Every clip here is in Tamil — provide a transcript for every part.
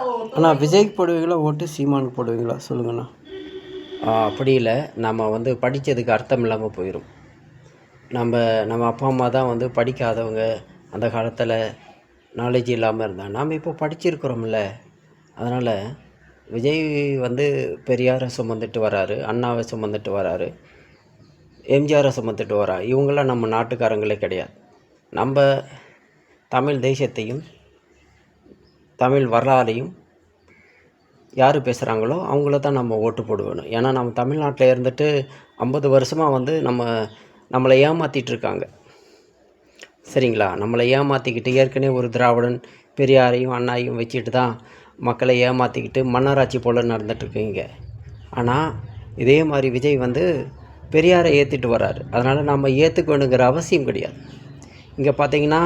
அண்ணா விஜய்க்கு போடுவீங்களா ஓட்டு, சீமானுக்கு போடுவீங்களா சொல்லுங்கண்ணா. அப்படி இல்லை, நம்ம வந்து படித்ததுக்கு அர்த்தம் இல்லாமல் போயிடும். நம்ம அப்பா அம்மா தான் வந்து படிக்காதவங்க, அந்த காலத்தில் நாலேஜ் இல்லாமல் இருந்தாங்க. நாம் இப்போ படிச்சிருக்கிறோம்ல, அதனால் விஜய் வந்து பெரியாரை சுமந்துட்டு வராரு, அண்ணாவை சுமந்துட்டு வராரு, எம்ஜிஆரை சுமந்துட்டு வராரு. இவங்களாம் நம்ம நாட்டுக்காரங்களே கிடையாது. நம்ம தமிழ் தேசியத்தையும் தமிழ் வரலாறையும் யார் பேசுகிறாங்களோ அவங்கள தான் நம்ம ஓட்டு போடுவேணும். ஏன்னா நம்ம தமிழ்நாட்டில் இருந்துட்டு 50 வருஷமாக வந்து நம்மளை ஏமாற்றிட்டுருக்காங்க. சரிங்களா? நம்மளை ஏமாற்றிக்கிட்டு ஏற்கனவே ஒரு திராவிடன் பெரியாரையும் அண்ணாவையும் வச்சுட்டு தான் மக்களை ஏமாற்றிக்கிட்டு மன்னராட்சி போல் நடந்துகிட்ருக்கீங்க. ஆனால் இதே மாதிரி விஜய் வந்து பெரியாரை ஏற்றிட்டு வர்றாரு. அதனால் நம்ம ஏற்றுக்க வேணுங்கிற அவசியம் கிடையாது. இங்கே பார்த்தீங்கன்னா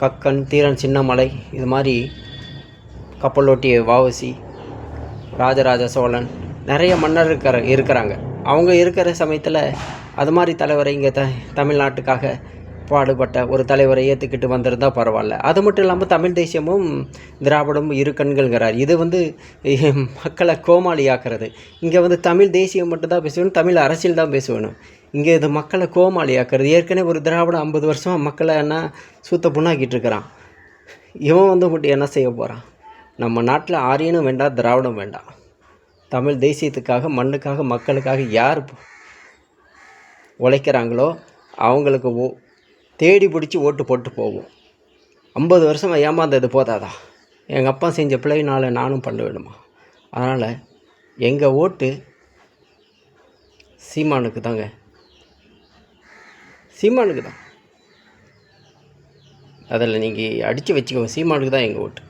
கக்கன், தீரன் சின்னமலை, இது மாதிரி கப்பலோட்டிய வஉசி, ராஜராஜ சோழன், நிறைய மன்னர் இருக்கிறாங்க. அவங்க இருக்கிற சமயத்தில் அது மாதிரி தலைவரை இங்கே தமிழ்நாட்டுக்காக பாடுபட்ட ஒரு தலைவரை ஏற்றுக்கிட்டு வந்திருந்தால் பரவாயில்ல. அது மட்டும் இல்லாமல் தமிழ் தேசியமும் திராவிடமும் இரு கண்கள்ங்கிறார். இது வந்து மக்களை கோமாளியாக்குறது. இங்கே வந்து தமிழ் தேசியம் மட்டும்தான் பேசுவேணும், தமிழ் அரசியல் தான் பேசுவேணும். இங்கே இது மக்களை கோமாளியாக்குறது. ஏற்கனவே ஒரு திராவிடம் 50 வருஷமாக மக்களை என்ன சூத்த புண்ணாக்கிட்டு இருக்கிறான். இவன் வந்து மட்டும் என்ன செய்ய போகிறான்? நம்ம நாட்டில் ஆரியனும் வேண்டாம், திராவிடம் வேண்டாம். தமிழ் தேசியத்துக்காக, மண்ணுக்காக, மக்களுக்காக யார் உழைக்கிறாங்களோ அவங்களுக்கு தேடி பிடிச்சி ஓட்டு போட்டு போவோம். 50 வருஷமாக ஏமாந்தது போதாதா? எங்கள் அப்பா செஞ்ச பிள்ளைனால நானும் பண்ண வேணுமா? அதனால் எங்கள் ஓட்டு சீமானுக்கு தாங்க, சீமானுக்கு தான். அதில் நீங்கள் அடித்து வச்சுக்கோங்க, சீமானுக்கு தான் எங்கள் ஓட்டு.